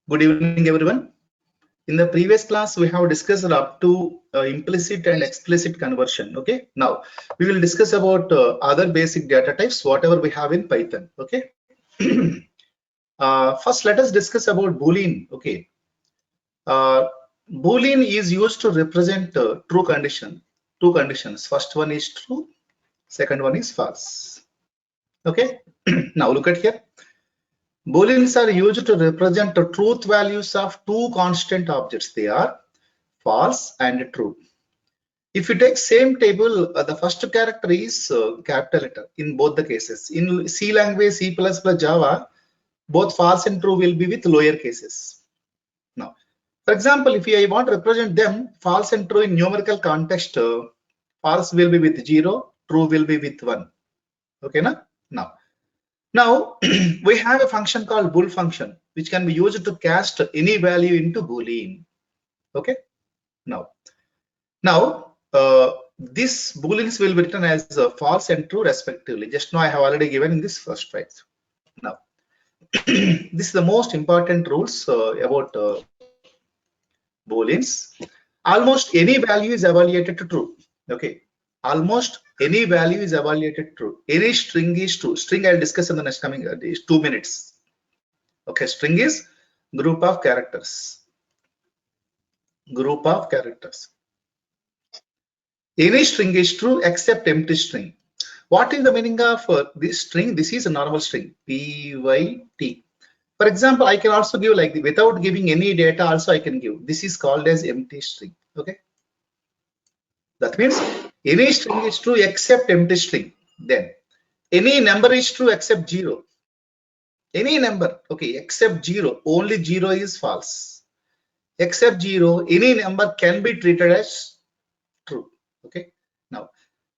Good evening, everyone. In the previous class, we have discussed up to implicit and explicit conversion. Okay. Now we will discuss about other basic data types, whatever we have in Python. Okay. First, let us discuss about Boolean. Okay. Boolean is used to represent true condition. Two conditions. First one is true. Second one is false. Okay. Now look at here. Booleans are used to represent the truth values of two constant objects. They are false and true. If you take same table, the first character is capital letter in both the cases. In C language, C++, Java, both false and true will be with lower cases. Now, for example, if I want to represent them, false and true in numerical context, false will be with 0, true will be with 1. Okay, na? Now we have a function called bool function, which can be used to cast any value into Boolean. Okay. Now these Booleans will be written as false and true respectively. Just now I have already given in this first slide. Now this is the most important rules about Booleans. Almost any value is evaluated to true. Okay. Almost any value is evaluated true. Any string is true. String I'll discuss in the next coming 2 minutes. Okay, string is group of characters. Group of characters. Any string is true except empty string. What is the meaning of this string? This is a normal string. Pyt. For example, I can also give like without giving any data. Also, I can give. This is called as empty string. Okay. That means any string is true except empty string. Then any number is true except 0. Any number, okay, except 0. Only 0 is false. Except 0, any number can be treated as true. Okay.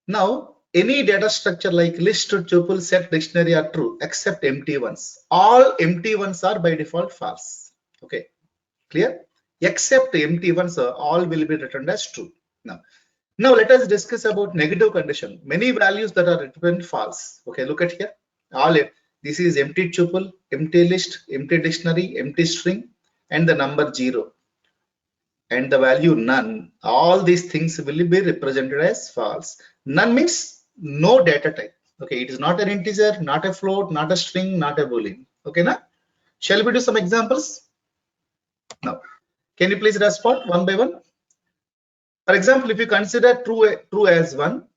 Now any data structure like list, tuple, set, dictionary are true except empty ones. All empty ones are by default false. Okay. Clear? Except empty ones, all will be returned as true. Now let us discuss about negative condition. Many values that are returned false. Okay, look at here. This is empty tuple, empty list, empty dictionary, empty string, and the number 0 and the value none. All these things will be represented as false. None means no data type. Okay, it is not an integer, not a float, not a string, not a boolean. Okay, now shall we do some examples? Now, can you please respond one by one? For example, if you consider true as 1,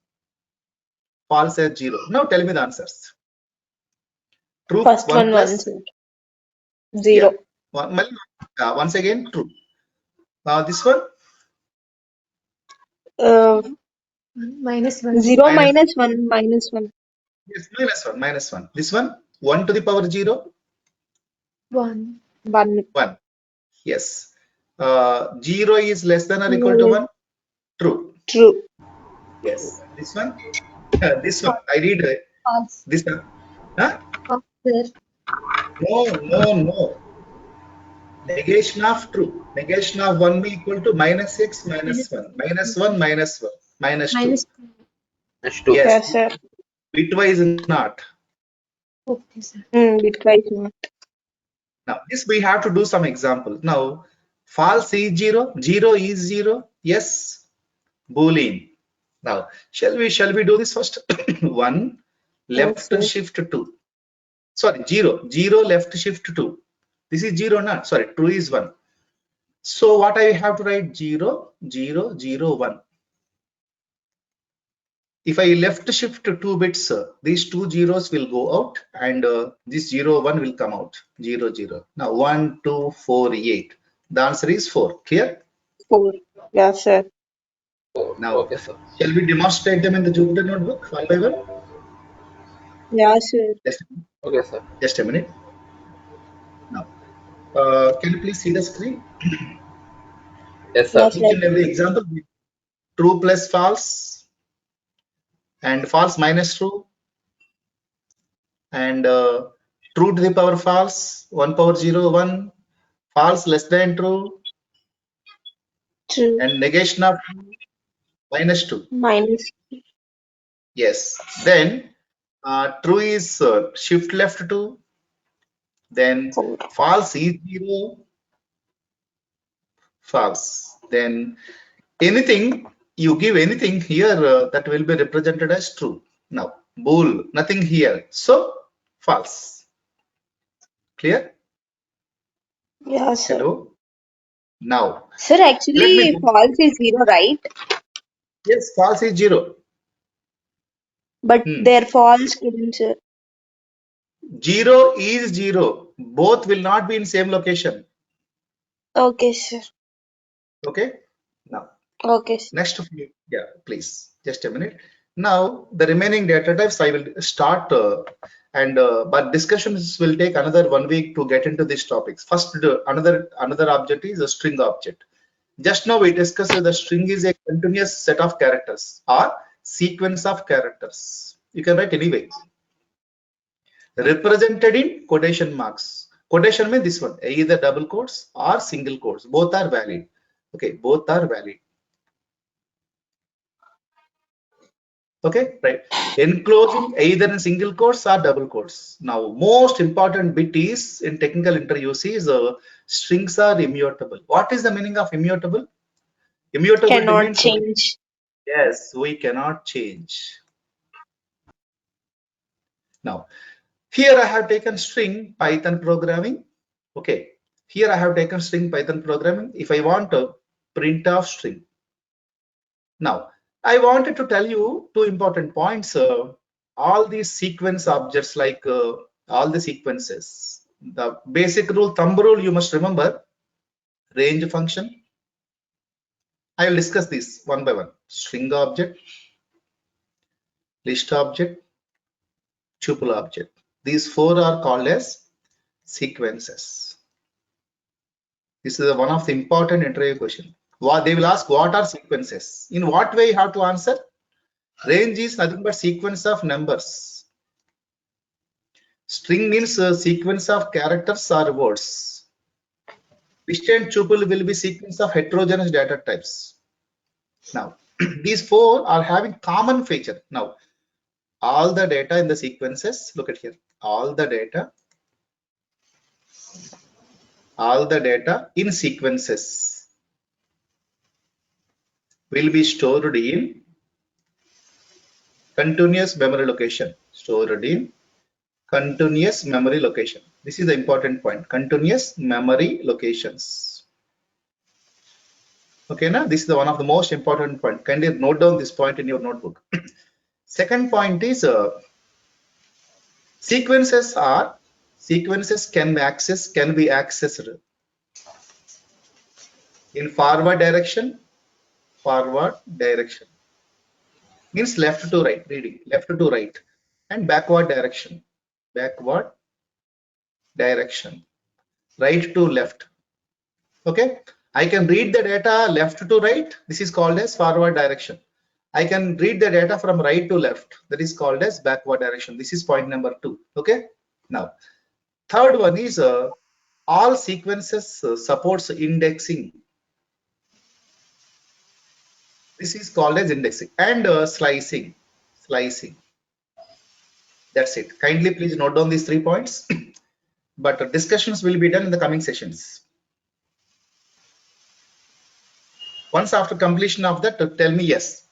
false as 0. Now tell me the answers. True. First 1 plus 0. Yeah. Once again, true. This one? Minus 1. 0 minus 1. Minus 1. Yes, minus 1. This one? 1 to the power 0? 1. 1. Yes. 0 is less than or equal to 1? True. True. Yes. This one? This one. I read false. This one. Huh? False. No. Negation of true. Negation of 1 be equal to minus x minus 1. Minus 1 minus 1. Minus 2. Minus 2. Yes, sir. Bitwise not. Okay, sir. Bitwise not. Now, this we have to do some example. Now, false is 0. 0 is 0. Yes. Boolean. Now, shall we do this first? 1 left shift 2. Sorry, 0. 0 left shift 2. This is 0 not. Sorry, true is 1. So what I have to write? 0, 0, 0, 1. If I left shift 2 bits, these 2 zeros will go out and this 0, 1 will come out. 0, 0. Now 1, 2, 4, 8. The answer is 4. Clear? 4. Yes, sir. Now, okay, sir. Shall we demonstrate them in the Jupyter notebook one by one? Yeah, sir. Okay, sir. Just a minute. Now, can you please see the screen? Yes, sir. Each and every example, true plus false, and false minus true, and true to the power false, 1 power 0, 1, false less than true, and negation of minus 2. Minus. Yes. Then true is shift left 2. Then false is 0. false. Then anything you give anything here that will be represented as true. Now bool, nothing here, so false. Clear? Yeah, sir. Hello. Now Sir, let me actually, false is 0, right? yes, false is 0. But they're false couldn't, sir. 0 is 0. Both will not be in same location. Okay, sir. Okay. Now Okay, sir. next, yeah, please just a minute. Now the remaining data types I will start and but discussions will take another 1 week to get into these topics. First, another object is a string object. Just now we discussed the string is a continuous set of characters or sequence of characters. You can write anyway. Represented in quotation marks. Quotation means this one, either double quotes or single quotes. Both are valid. Okay, both are valid. Okay, right. Enclosing either in single quotes or double quotes. Now, most important bit is in technical interviews is strings are immutable. What is the meaning of immutable? Immutability Cannot means change. yes, we cannot change. Now, here I have taken string Python programming. Okay, here I have taken string Python programming. If I want to print off string. Now, I wanted to tell you two important points. All these sequence objects, like all the sequences, the basic rule, thumb rule, you must remember range function. I will discuss this one by one. String object, list object, tuple object. These four are called as sequences. This is one of the important interview question. What they will ask, what are sequences? In what way you have to answer? Range is nothing but sequence of numbers. String means a sequence of characters or words. List and tuple will be sequence of heterogeneous data types. Now, these four are having common feature. Now, all the data in the sequences, look at here, all the data in sequences will be stored in continuous memory location. Stored in continuous memory location. This is the important point. Continuous memory locations. Okay, now this is the one of the most important point. Kindly note down this point in your notebook. Second point is sequences can be accessed in forward direction. Forward direction means left to right, reading left to right, and backward direction. Backward direction, right to left. Okay, I can read the data left to right. This is called as forward direction. I can read the data from right to left. That is called as backward direction. This is point number 2. Okay. Now, third one is all sequences supports indexing. This is called as indexing and slicing. Slicing. That's it. Kindly please note down these 3 points. But discussions will be done in the coming sessions. Once after completion of that, tell me yes.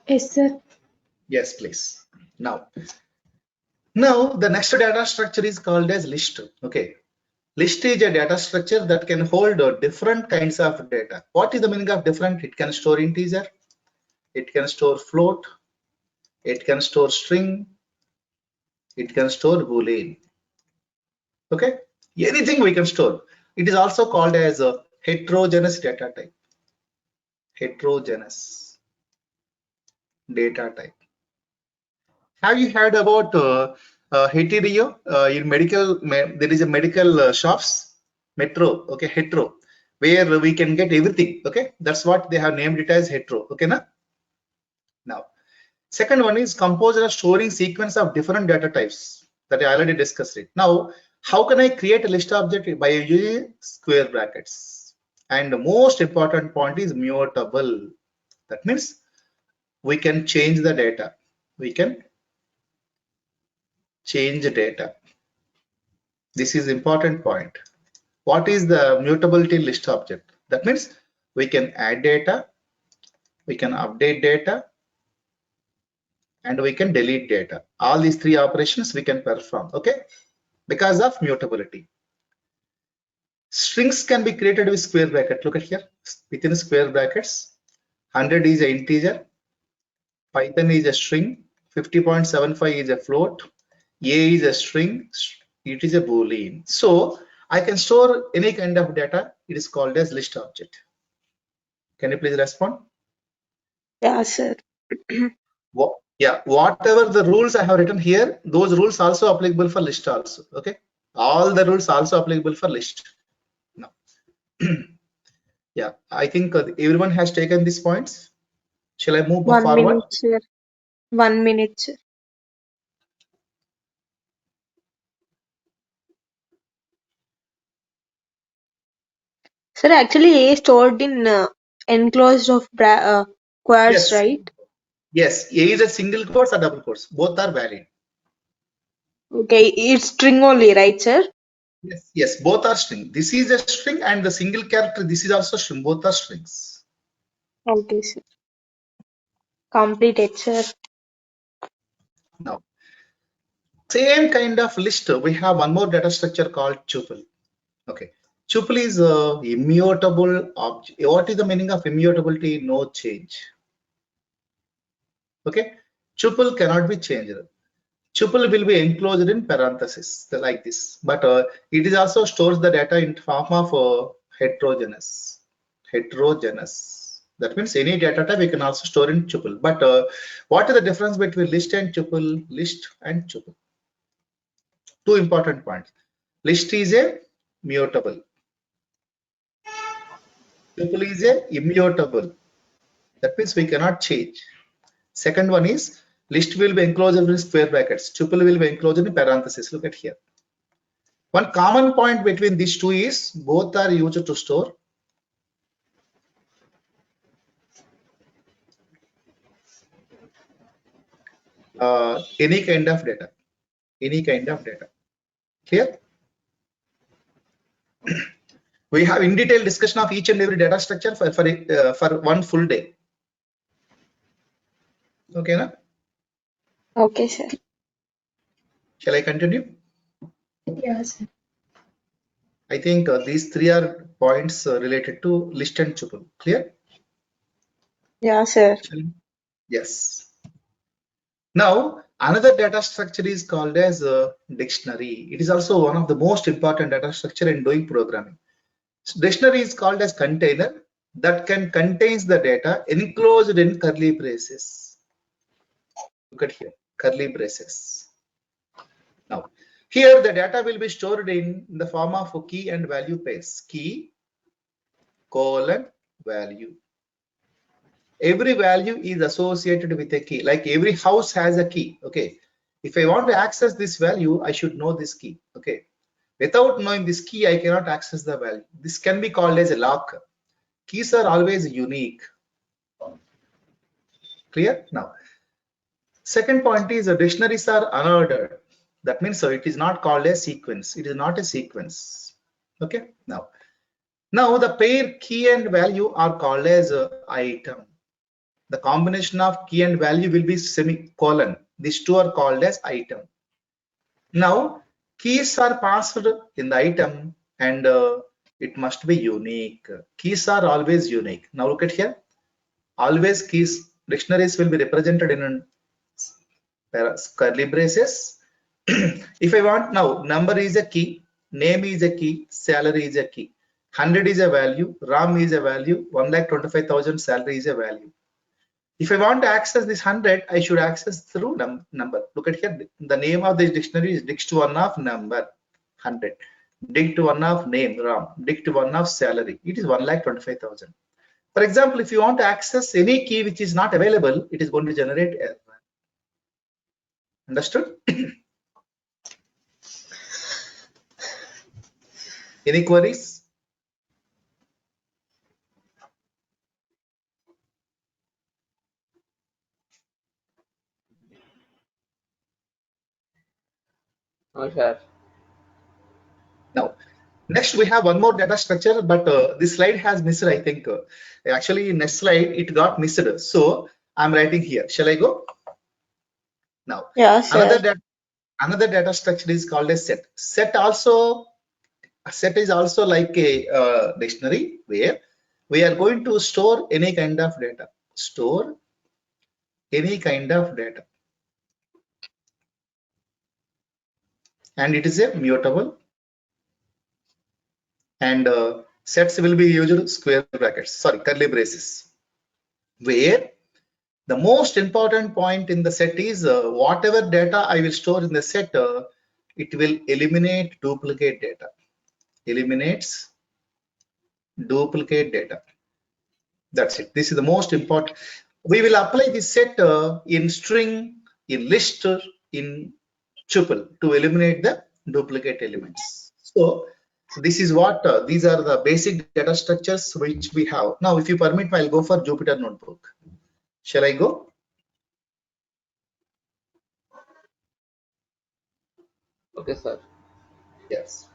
Yes, sir. Yes, please. Now the next data structure is called as list. Okay. List is a data structure that can hold different kinds of data. What is the meaning of different? It can store integer, it can store float, it can store string, it can store Boolean. Okay, anything we can store. It is also called as a heterogeneous data type. Heterogeneous data type. Have you heard about hetero? In medical, there is a medical shops, metro. Okay, hetero. where we can get everything. Okay, that's what they have named it as hetero. Okay, na? Now, second one is composer storing sequence of different data types that I already discussed it. Now, how can I create a list object? By using square brackets. And the most important point is mutable. That means we can change the data. We can change data. This is important point. What is the mutability list object? That means we can add data, we can update data, and we can delete data. All these three operations we can perform, okay? Because of mutability. Strings can be created with square bracket. Look at here, within square brackets, 100 is an integer, Python is a string, 50.75 is a float, A is a string, it is a Boolean. So I can store any kind of data. It is called as list object. Can you please respond? Yeah, sir. Yeah, whatever the rules I have written here, those rules also applicable for list also. Okay, all the rules also applicable for list. Now, yeah, I think everyone has taken these points. Shall I move 1 forward? minute, sir. 1 minute, sir. Sir, actually, A stored in enclosed of quads, Yes, right? yes. A is a single quotes or double quotes. Both are valid. Okay, it's string only, right, sir? Yes, yes. Both are string. This is a string and the single character. This is also string. Both are strings. Okay, sir. Completed, sir. Now, same kind of list. We have one more data structure called tuple. Okay. Tuple is a immutable object. What is the meaning of immutability? No change. Okay. Tuple cannot be changed. Tuple will be enclosed in parentheses like this, but it is also stores the data in form of heterogeneous. Heterogeneous. That means any data type we can also store in tuple. But what is the difference between list and tuple? List and tuple. Two important points. List is a mutable. Tuple is a immutable. That means we cannot change. Second one is list will be enclosed in square brackets. Tuple will be enclosed in parentheses. Look at here. One common point between these two is both are used to store any kind of data. Any kind of data. Clear? We have in detail discussion of each and every data structure for one full day. Okay, na? Okay, sir. Shall I continue? Yes, sir. I think these three are points related to list and tuple. Clear? Yeah, sir. Yes. Now, another data structure is called as a dictionary. It is also one of the most important data structure in doing programming. So dictionary is called as container that can contains the data enclosed in curly braces. Look at here, curly braces. Now, here the data will be stored in the form of a key and value pairs. Key, colon, value. Every value is associated with a key. Like every house has a key. Okay. If I want to access this value, I should know this key. Okay. Without knowing this key, I cannot access the value. This can be called as a lock. Keys are always unique. Clear? Now, second point is dictionaries are unordered. That means it is not called a sequence. It is not a sequence. Okay. Now the pair key and value are called as item. The combination of key and value will be semicolon. These two are called as item. Now keys are passed in the item and it must be unique. Keys are always unique. Now look at here. Always keys, dictionaries will be represented in curly braces. If I want now, number is a key, name is a key, salary is a key. 100 is a value, RAM is a value, 1,25,000 salary is a value. If I want to access this 100, I should access through number. Look at here. The name of this dictionary is dict1 of number 100. dict one of name Ram, dict one of salary. It is 1,25,000. For example, if you want to access any key which is not available, it is going to generate error. Understood? Any queries? No, sir. Now, next we have one more data structure, but this slide has missed, I think. Actually, next slide, it got missed. So I'm writing here. Shall I go? Now, Yeah, sir. another data structure is called a set. A set is also like a dictionary where we are going to store any kind of data. Store any kind of data. And it is a mutable. And sets will be used square brackets, sorry, curly braces. Where the most important point in the set is whatever data I will store in the set, it will eliminate duplicate data. Eliminates duplicate data. That's it. This is the most important. We will apply this set in string, in list, in tuple to eliminate the duplicate elements. So this is what these are the basic data structures which we have. Now, if you permit, I'll go for Jupyter Notebook. Shall I go? Okay, sir. Yes.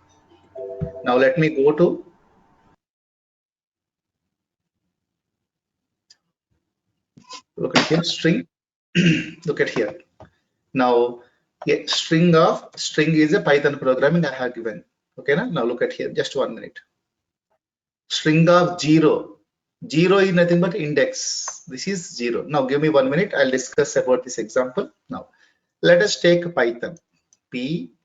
Now let me go to look at here string. Look at here. Now string is a Python programming I have given. Okay, now look at here. Just 1 minute. String of 0. 0 is nothing but index. This is 0. Now give me 1 minute. I'll discuss about this example. Now let us take Python. Python.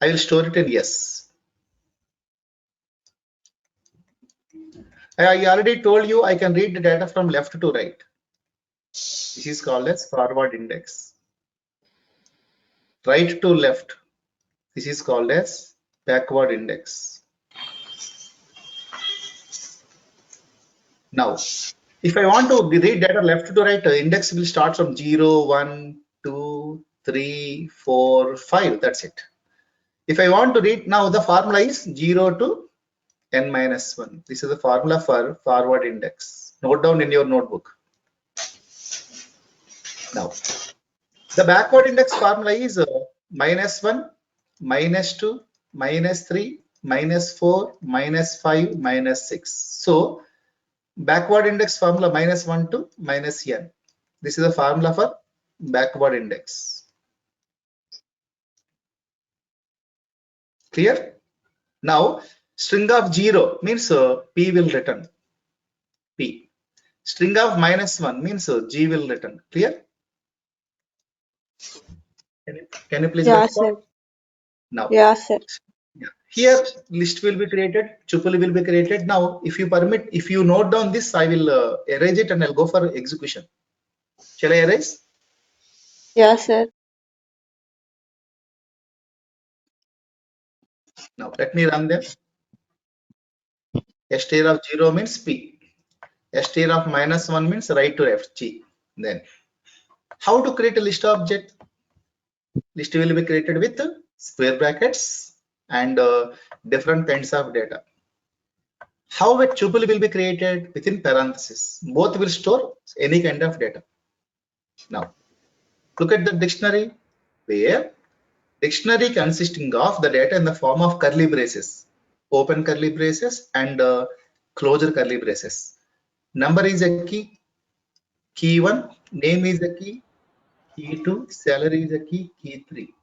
I will store it in yes. I already told you I can read the data from left to right. This is called as forward index. Right to left. This is called as backward index. Now, if I want to read data left to right, index will start from 0, 1, 2, 3, 4, 5. That's it. If I want to read now, the formula is 0 to n minus 1. This is the formula for forward index. Note down in your notebook. Now, the backward index formula is -1, -2, -3, -4, -5, -6. So backward index formula -1 to -n. This is the formula for backward index. Clear? Now string of 0 means P will return P. String of -1 means G will return. Clear? Can you please Yeah, respond? sir. Now. Yeah, sir. Yeah. Here list will be created, tuple will be created. Now, if you permit, if you note down this, I will erase it and I'll go for execution. Shall I erase? Yeah, sir. Now, let me run them. Str of 0 means P. Str of -1 means right to left, G. Then, how to create a list object? List will be created with square brackets and different kinds of data. How a tuple will be created within parentheses. Both will store any kind of data. Now, look at the dictionary where dictionary consisting of the data in the form of curly braces, open curly braces and closure curly braces. Number is a key, key 1, name is a key 2, salary is a key 3.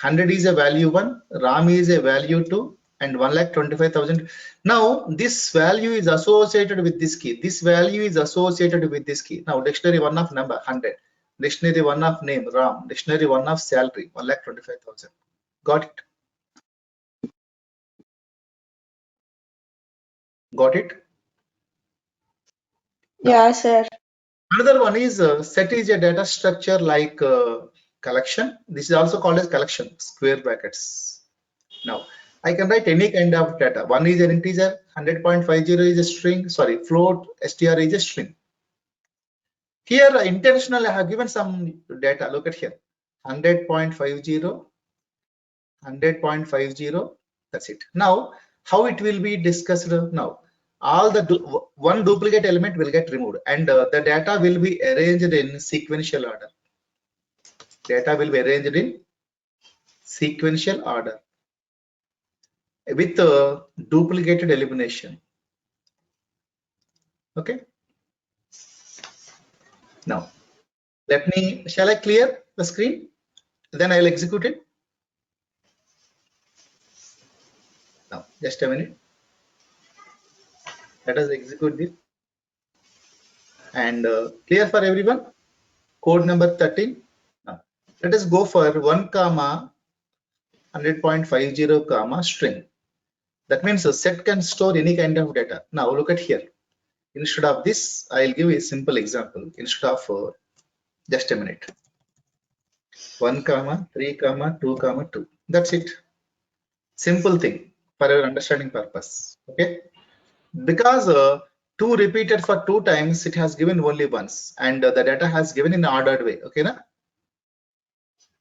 100 is a value 1, RAM is a value 2 and 1,25,000. Now this value is associated with this key. This value is associated with this key. Now dictionary 1 of number 100, dictionary 1 of name RAM, dictionary 1 of salary 1,25,000. Got it? Got it? Now, Yeah, sir. another one is set is a data structure like collection. This is also called as collection, square brackets. Now I can write any kind of data. One is an integer, 100.50 is a string, sorry, float, str is a string. Here intentionally I have given some data. Look at here, 100.50, 100.50. That's it. Now how it will be discussed now? All the one duplicate element will get removed, and the data will be arranged in sequential order. Data will be arranged in sequential order with duplicated elimination. Okay. Now shall I clear the screen? Then I'll execute it. Now just a minute. Let us execute this. And clear for everyone. Code number 13. Now let us go for 1 comma 100.50 comma string. That means a set can store any kind of data. Now look at here. Instead of this, I'll give a simple example. Instead of just a minute. 1 comma 3 comma 2 comma 2. That's it. Simple thing for your understanding purpose. Okay. Because 2 repeated for 2 times, it has given only once, and the data has given in ordered way. Okay, na?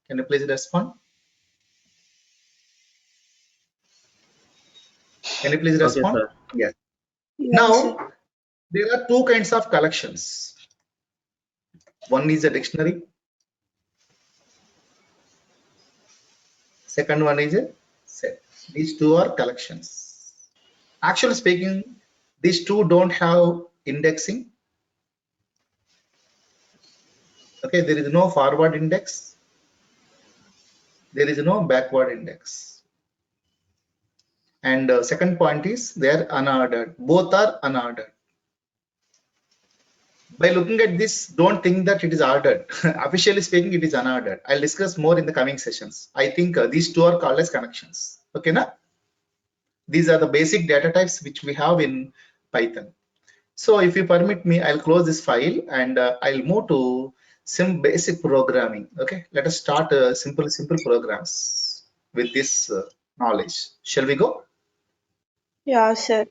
Can you please respond? Can you please Okay, respond? sir. Yes. Yes, sir. Now there are 2 kinds of collections. One is a dictionary. Second one is a set. These 2 are collections. Actually speaking, these 2 don't have indexing. Okay, there is no forward index. There is no backward index. And second point is they are unordered. Both are unordered. By looking at this, don't think that it is ordered. Officially speaking, it is unordered. I'll discuss more in the coming sessions. I think these 2 are called as connections. Okay, na? These are the basic data types which we have in Python. So if you permit me, I'll close this file and I'll move to some basic programming. Okay, let us start simple programs with this knowledge. Shall we go? Yeah, sir.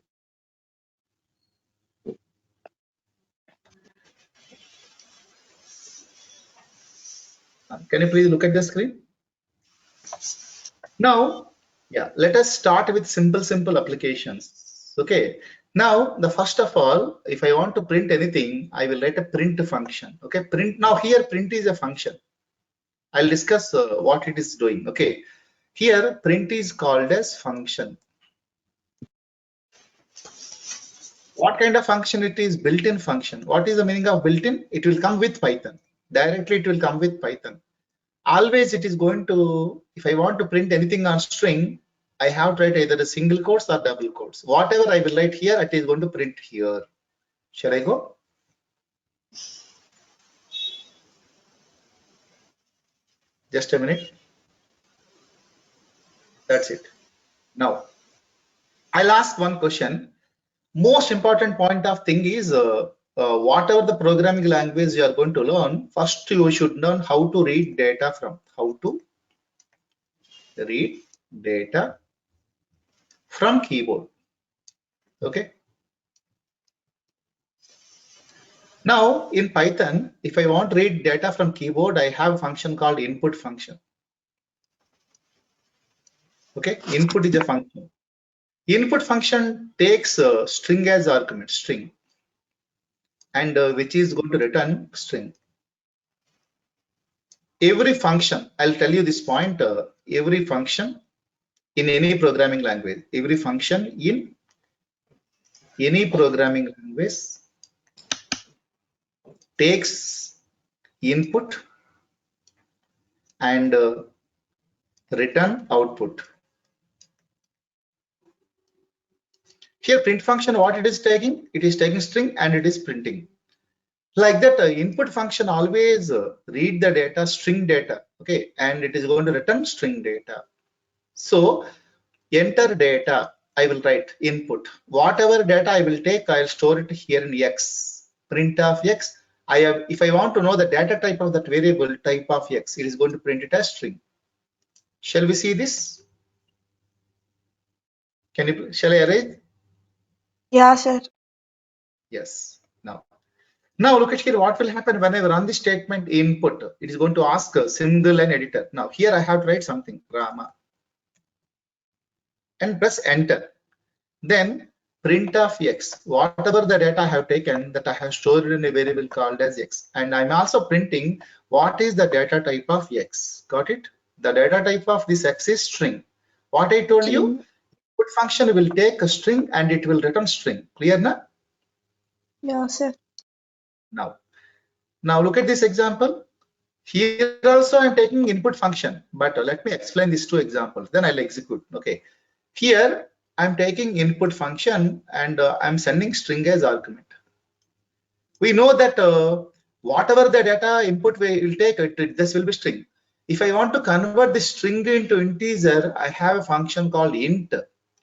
Can you please look at the screen? Now, yeah, let us start with simple applications. Okay. Now, the first of all, if I want to print anything, I will write a print function. Okay, print. Now here, print is a function. I'll discuss what it is doing. Okay, here print is called as function. What kind of function it is? Built-in function. What is the meaning of built-in? It will come with Python. Directly, it will come with Python. Always it is going to, if I want to print anything on string, I have to write either a single quotes or double quotes. Whatever I will write here, it is going to print here. Shall I go? Just a minute. That's it. Now, I'll ask one question. Most important point of thing is whatever the programming language you are going to learn, first you should learn how to read data from. How to read data from keyboard. Okay. Now in Python, if I want to read data from keyboard, I have a function called input function. Okay, input is a function. Input function takes a string as argument, string, and which is going to return string. Every function, I'll tell you this point, every function in any programming language, every function in any programming language takes input and return output. Here print function, what it is taking? It is taking string and it is printing. Like that, input function always read the data, string data, okay, and it is going to return string data. So enter data, I will write input. Whatever data I will take, I'll store it here in X. Print of X. if I want to know the data type of that variable type of X, it is going to print it as string. Shall we see this? Shall I erase? Yeah, sir. Yes. Now look at here, what will happen when I run the statement input? It is going to ask a single line editor. Now here I have to write something, Rama, and press enter. Then print of X, whatever the data I have taken that I have stored in a variable called as X. And I'm also printing what is the data type of X. Got it? The data type of this X is string. What I told you, String. input function will take a string and it will return string. Clear now? Yeah, sir. Now look at this example. Here also I'm taking input function, but let me explain these two examples, then I'll execute. Okay. Here I'm taking input function and I'm sending string as argument. We know that whatever the data input will take, this will be string. If I want to convert the string into integer, I have a function called int.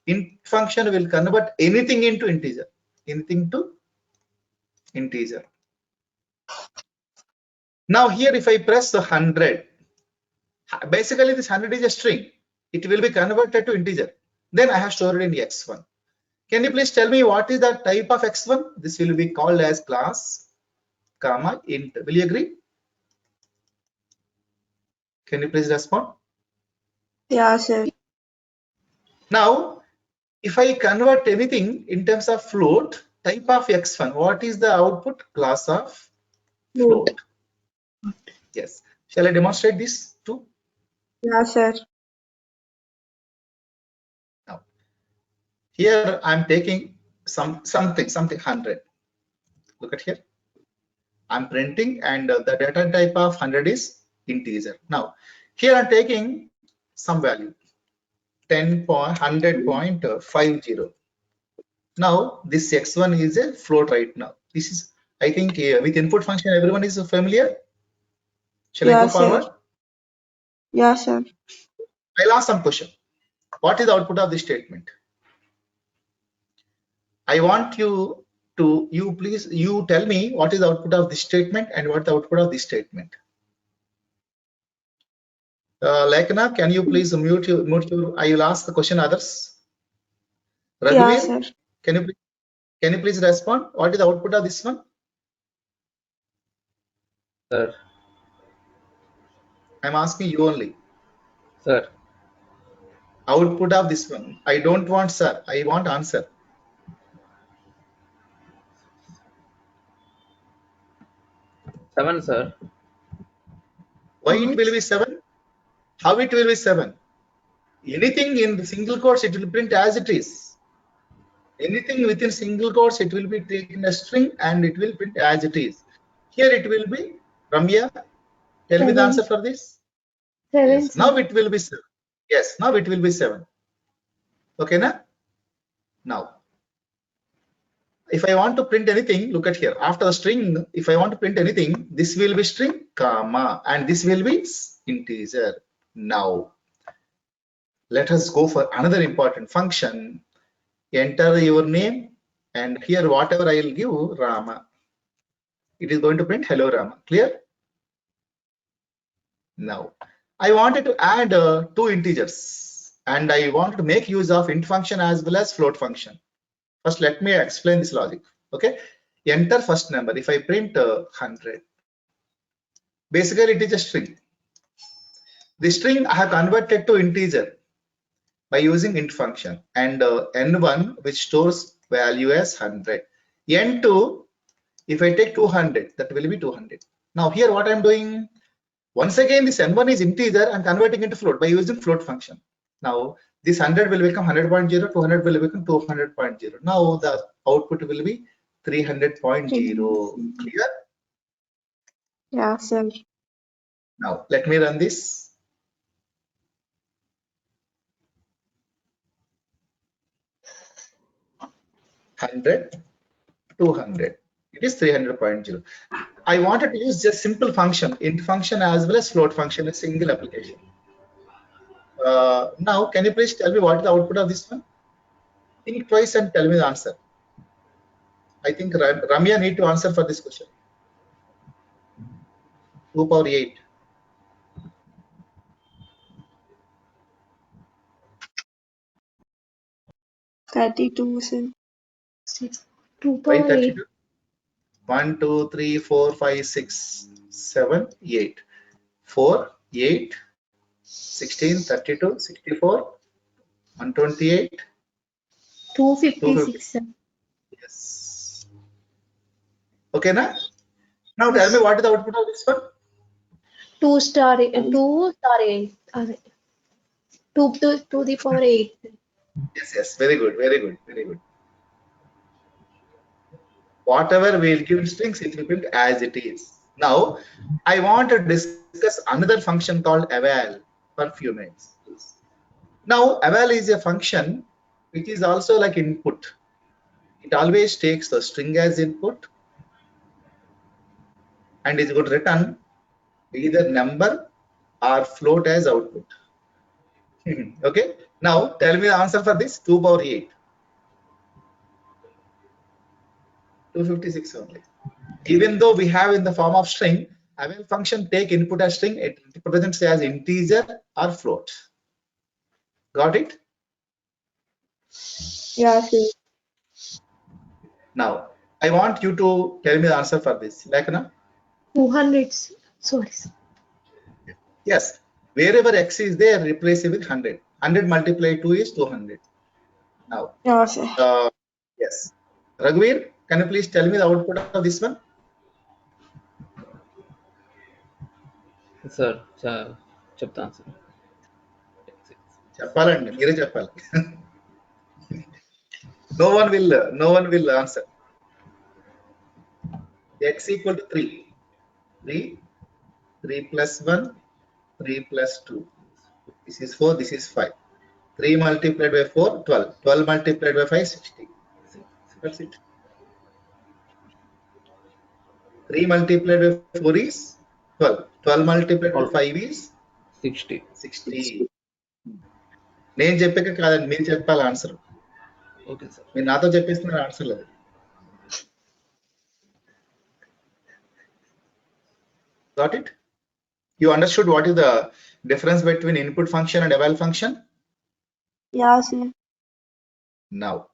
Int function will convert anything into integer. Anything to integer. Now here if I press the 100, basically this 100 is a string. It will be converted to integer. Then I have stored it in x1. Can you please tell me what is the type of x1? This will be called as class, comma, int. Will you agree? Can you please respond? Yeah, sir. Now, if I convert anything in terms of float, type of x1, what is the output? Class of float. Yes. Shall I demonstrate this too? Yeah, sir. Now, here I'm taking something 100. Look at here. I'm printing and the data type of 100 is integer. Now, here I'm taking some value 100.50. Now, this x1 is a float right now. This is, I think, with input function, everyone is familiar. Shall I Yeah, go forward? sir. Yeah, sir. I'll ask some question. What is the output of this statement? I want you to, please tell me what is the output of this statement and what the output of this statement. Lekna, can you please mute your, I will ask the question others. Yeah, Raghuveer, sir. can you please respond? What is the output of this one? Sir. I'm asking you only. Sir. Output of this one. I don't want sir. I want answer. 7, sir. Why it will be 7? How it will be 7? Anything in the single quotes, it will print as it is. Anything within single quotes, it will be taken a string and it will print as it is. Here it will be, Ramya, tell me the 7. answer for this. 7, Yes. sir. Now it will be 7. Yes, now it will be 7. Okay, na? Now, if I want to print anything, look at here. After the string, if I want to print anything, this will be string, comma, and this will be integer. Now, let us go for another important function. Enter your name, and here whatever I will give, Rama. It is going to print hello Rama. Clear? Now, I wanted to add two integers, and I wanted to make use of int function as well as float function. First, let me explain this logic. Okay, enter first number. If I print 100, basically it is a string. The string I have converted to integer by using int function, and n1 which stores value as 100. N2, if I take 200, that will be 200. Now here what I'm doing, once again this n1 is integer, I'm converting into float by using float function. Now this 100 will become 100.0, 200 will become 200.0. Now the output will be 300.0. Clear? Yeah, sir. Now let me run this. 100, 200. It is 300.0. I wanted to use just simple function, int function as well as float function, a single application. Now, can you please tell me what is the output of this one? Think twice and tell me the answer. I think Ramya need to answer for this question. 2 power 8. $32, sir. 2 Why power 8. 32? 1, 2, 3, 4, 5, 6, 7, 8. 4, 8, 16, 32, 64, 128, 250. 256, sir. Yes. Okay, na? Now tell me Yes. what is the output of this one? 2 star 8. 2 to the power 8. Yes, yes. Very good, very good, very good. Whatever we'll give strings, it will print as it is. Now, I want to discuss another function called eval for few minutes, please. Now, eval is a function which is also like input. It always takes the string as input and is going to return either number or float as output. Okay. Now, tell me the answer for this. 2 power 8. 256 only. Even though we have in the form of string, eval function take input as string, it represents as integer or float. Got it? Yeah, sir. Now, I want you to tell me the answer for this. Like, na? 200. Sorry, sir. Yes. Wherever x is there, replace it with 100. 100 multiplied 2 is 200. Now, Yeah, sir. yes. Raghuveer, can you please tell me the output of this one? Sir, చెప్తాను sir. చెప్పాలండి మీరే చెప్పాలి. no one will answer. X equal to 3. 3, 3 plus 1, 3 plus 2. This is 4, this is 5. 3 multiplied by 4, 12. 12 multiplied by 5, 60. That's it. 3 multiplied by 4 is 12. 12 multiplied by 5 is 60. 60. నేను చెప్పాక కాదండి మీరు చెప్పాలి answer. Okay sir. మీరు నాతో చెప్పేస్తున్నారు ఆన్సర్ లేదు. Got it? You understood what is the difference between input function and eval function? Yeah, sir. Now,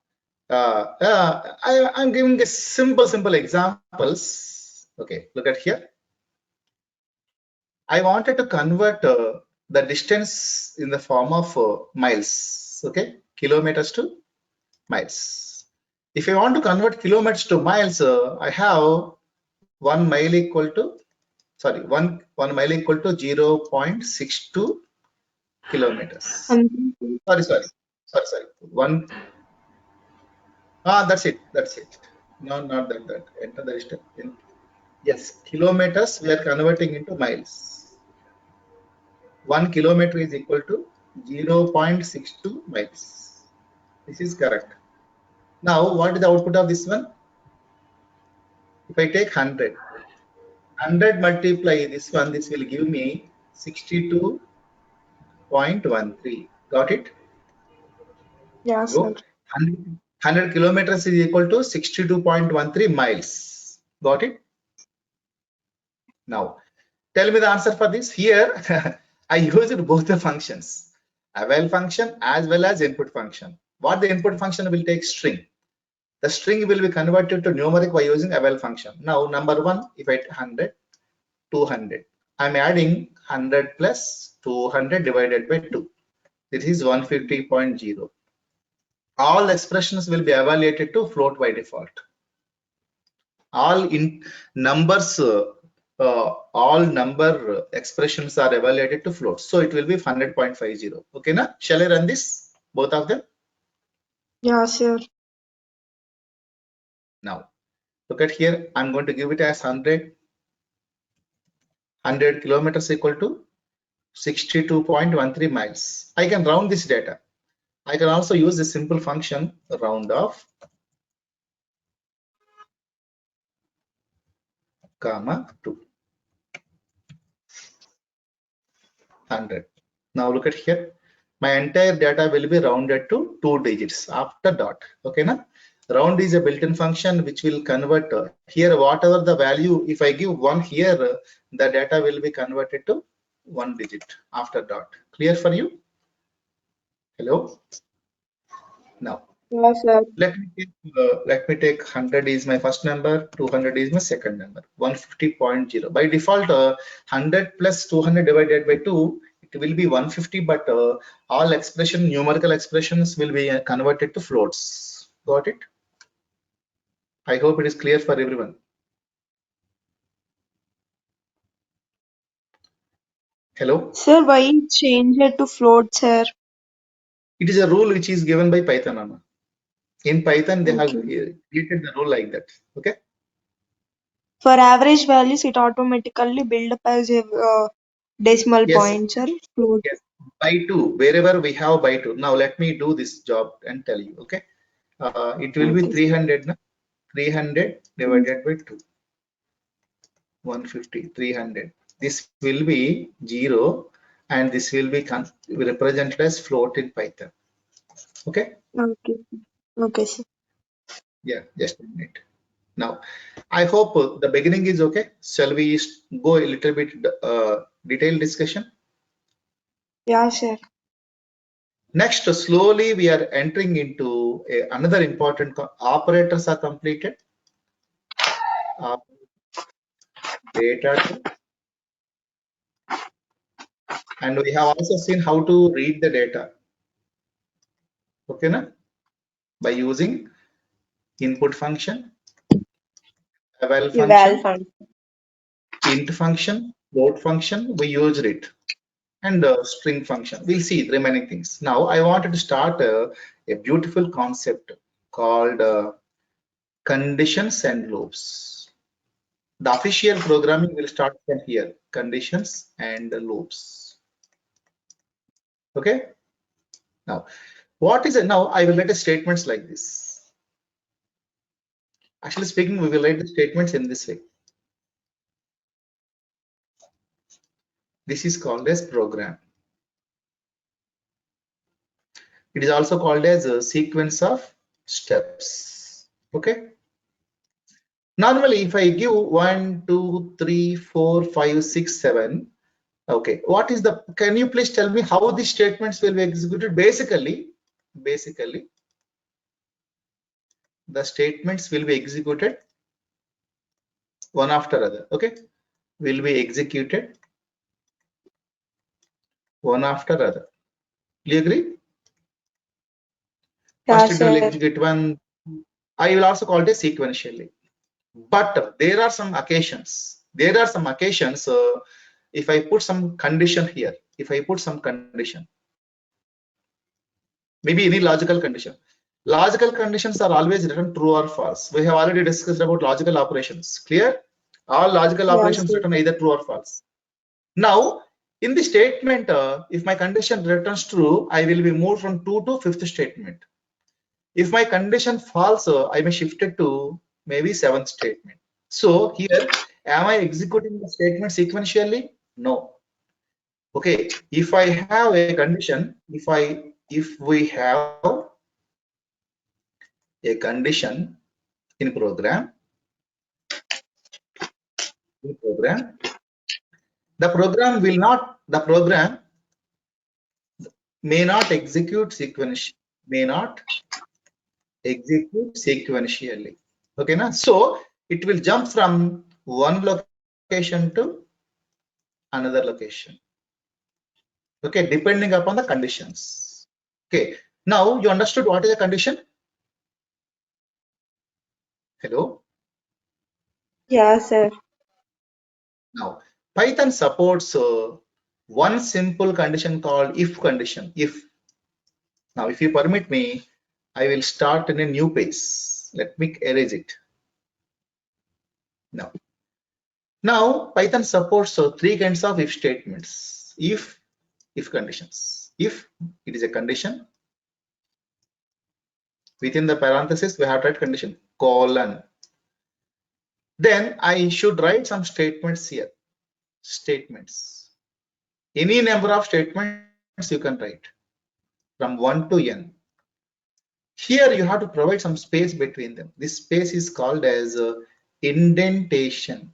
I'm giving a simple examples. Okay, look at here. I wanted to convert the distance in the form of miles. Okay, kilometers to miles. If I want to convert kilometers to miles, I have 1 mile equal to, sorry, one mile equal to 0.62 kilometers. Sorry. One. That's it. No, not that. Enter the distance. Yes, kilometers we are converting into miles. 1 kilometer is equal to 0.62 miles. This is correct. Now, what is the output of this one? If I take 100 multiply this one, this will give me 62.13. Got it? Yeah, So, sir. 100 kilometers is equal to 62.13 miles. Got it? Now, tell me the answer for this. Here, I used both the functions, eval function as well as input function. What the input function will take string. The string will be converted to numeric by using eval function. Now, number one, if I 100, 200, I'm adding 100 plus 200 divided by 2. This is 150.0. All expressions will be evaluated to float by default. All in numbers, all number expressions are evaluated to float. So it will be 100.50. Okay, na? Shall I run this? Both of them? Yeah, sir. Now, look at here. I'm going to give it as 100. 100 kilometers equal to 62.13 miles. I can round this data. I can also use a simple function round off, comma 2. 100. Now look at here. My entire data will be rounded to 2 digits after dot. Okay, na? Round is a built-in function which will convert here whatever the value. If I give 1 here, the data will be converted to 1 digit after dot. Clear for you? Hello. Now Yes, sir. let me take 100 is my first number, 200 is my second number, 150.0. By default, 100 plus 200 divided by 2, it will be 150, but all numerical expressions will be converted to floats. Got it? I hope it is clear for everyone. Hello? Sir, why change it to float, sir? It is a rule which is given by Python, Anna. In Python, they have Okay. created the rule like that. Okay? For average values, it automatically build up as a decimal Yes. point, sir. Float. Yes. By 2, wherever we have by 2. Now let me do this job and tell you. Okay? It will be Okay. 300. Na? 300 Mm. divided by 2. 150. 300. This will be 0, and this will be represented as float in Python. Okay? Okay. Okay, sir. Yeah, just a minute. Now, I hope the beginning is okay. Shall we go a little bit detailed discussion? Yeah, sir. Next, slowly we are entering into another important operators are completed. Data type. And we have also seen how to read the data. Okay, na? By using input function, eval Eval function, fund. int function, float function, we used it, and string function. We'll see the remaining things. Now, I wanted to start a beautiful concept called conditions and loops. The official programming will start from here, conditions and loops. Okay. Now, what is it? Now, I will write statements like this. Actually speaking, we will write the statements in this way. This is called as program. It is also called as a sequence of steps. Okay. Normally, if I give 1, 2, 3, 4, 5, 6, 7. Okay. What is the? Can you please tell me how these statements will be executed? Basically, the statements will be executed one after other. Okay. Will be executed one after other. Do you agree? Yeah, First, it will sir. execute one. I will also call it sequentially. But there are some occasions. If I put some condition here, maybe any logical condition. Logical conditions are always written true or false. We have already discussed about logical operations. Clear? All logical Yeah, operations sir. written either true or false. Now, in the statement, if my condition returns true, I will be moved from 2 to 5th statement. If my condition false, I may shift it to maybe 7th statement. So here, am I executing the statement sequentially? No. Okay. If I have a condition, if we have a condition in program, the program may not execute sequentially. Okay, na? So it will jump from one location to another location. Okay, depending upon the conditions. Okay, now you understood what is a condition? Hello. Yeah, sir. Now Python supports one simple condition called if condition. Now if you permit me, I will start in a new page. Let me erase it. Now Python supports 3 kinds of if statements. If conditions. If it is a condition, within the parenthesis we have to write condition colon. Then I should write some statements here. Statements. Any number of statements you can write from 1 to n. Here you have to provide some space between them. This space is called as indentation.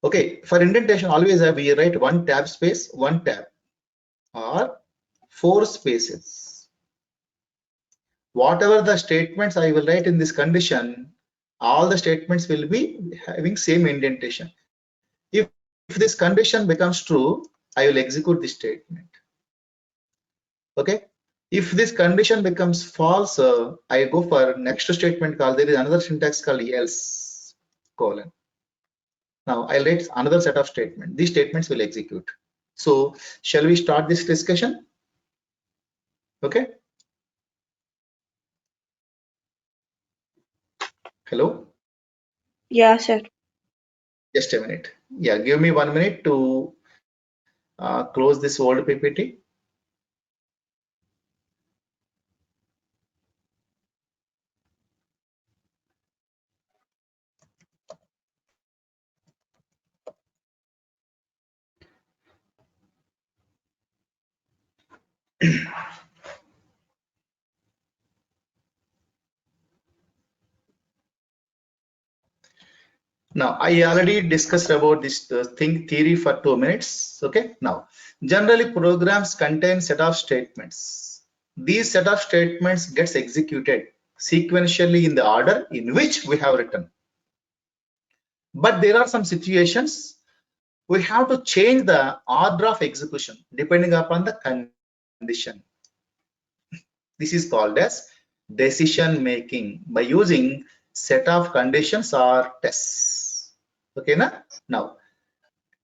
Okay, for indentation, always we write one tab space, one tab, or 4 spaces. Whatever the statements I will write in this condition, all the statements will be having same indentation. If this condition becomes true, I will execute this statement. Okay. If this condition becomes false, I go for next statement called, there is another syntax called else colon. Now I'll write another set of statements. These statements will execute. So shall we start this discussion? Okay. Hello. Yeah, sir. Just a minute. Yeah, give me 1 minute to close this old PPT. Now, I already discussed about this theory for 2 minutes. Okay. Now, generally programs contain set of statements. These set of statements gets executed sequentially in the order in which we have written. But there are some situations we have to change the order of execution depending upon the condition. This is called as decision making by using set of conditions or tests. Okay, now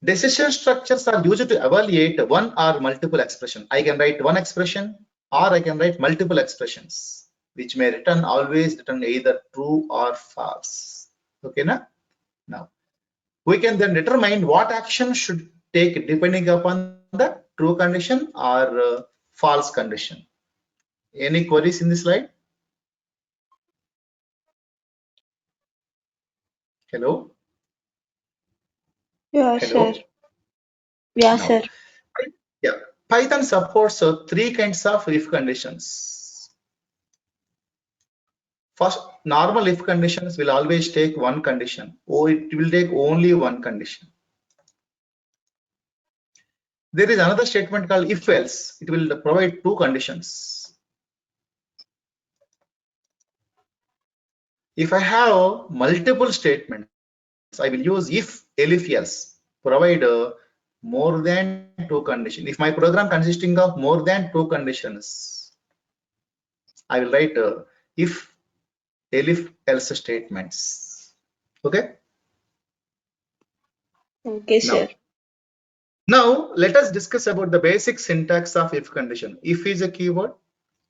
decision structures are used to evaluate one or multiple expression. I can write one expression or I can write multiple expressions, which may always return either true or false. Okay, now we can then determine what action should take depending upon the true condition or false condition. Any queries in this slide? Hello. Yeah, Hello. sir. Yeah, Now, sir. yeah, Python supports 3 kinds of if conditions. First, normal if conditions will always take one condition, or it will take only one condition. There is another statement called if else. It will provide 2 conditions. If I have multiple statements, I will use if else, provide more than 2 conditions. If my program consisting of more than 2 conditions, I will write if else statements. Okay. Okay, sir. Now let us discuss about the basic syntax of if condition. If is a keyword,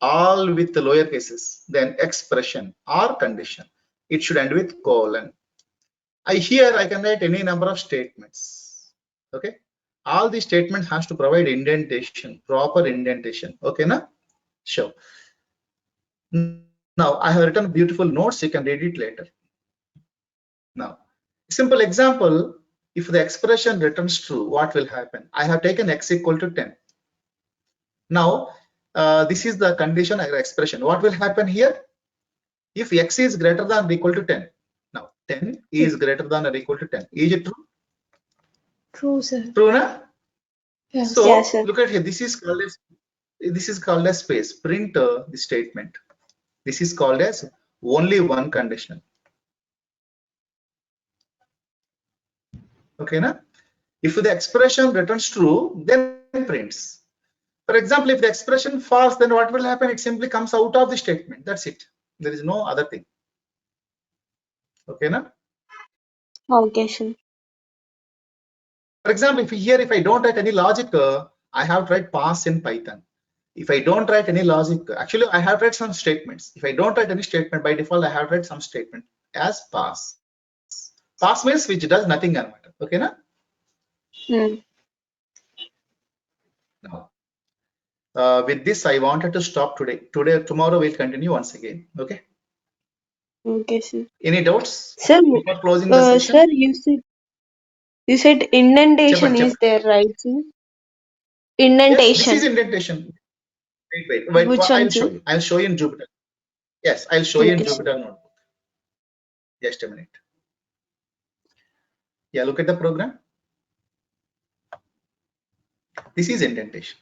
all with the lower cases, then expression or condition. It should end with colon. Here I can write any number of statements. Okay. All these statements has to provide indentation, proper indentation. Okay, sure. Now I have written beautiful notes. You can read it later. Now, simple example. If the expression returns true, what will happen? I have taken x equal to 10. Now, this is the condition or expression. What will happen here? If x is greater than or equal to 10. Now, 10 is greater than or equal to 10. Is it true? True, sir. True, na? Yes. So, Yes, sir. look at here. This is called as space. Print the statement. This is called as only one condition. Okay, na? If the expression returns true, then prints. For example, if the expression false, then what will happen? It simply comes out of the statement. That's it. There is no other thing. Okay, na? Okay, sir. For example, if I don't write any logic, I have to write pass in Python. If I don't write any logic, actually I have to write some statements. If I don't write any statement, by default I have to write some statement as pass. Pass means which does nothing. Okay, na? Now, with this I wanted to stop today. Tomorrow we'll continue once again. Okay. Okay, sir. Any doubts Sir, before closing the session? sir, you said indentation Chapman. is there, right, sir? Yes, this is Indentation. indentation. Wait. Which I'll one, show sir? you. I'll show you in Jupyter. Yes, I'll show you in Okay, sir. Jupyter notebook. Just a minute. Yeah, look at the program. This is indentation.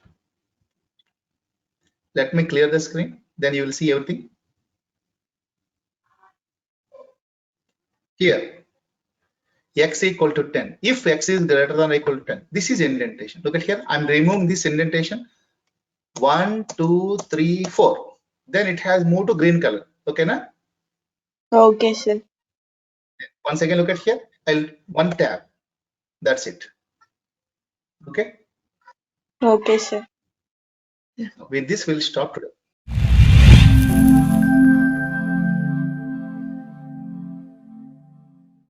Let me clear the screen. Then you will see everything. Here, x equal to 10. If x is greater than or equal to 10, this is indentation. Look at here. I'm removing this indentation. 1, 2, 3, 4. Then it has moved to green color. Okay, na? Okay, sir. Once again, look at here. One tab. That's it. Okay. Okay, sir. With this, we'll stop today.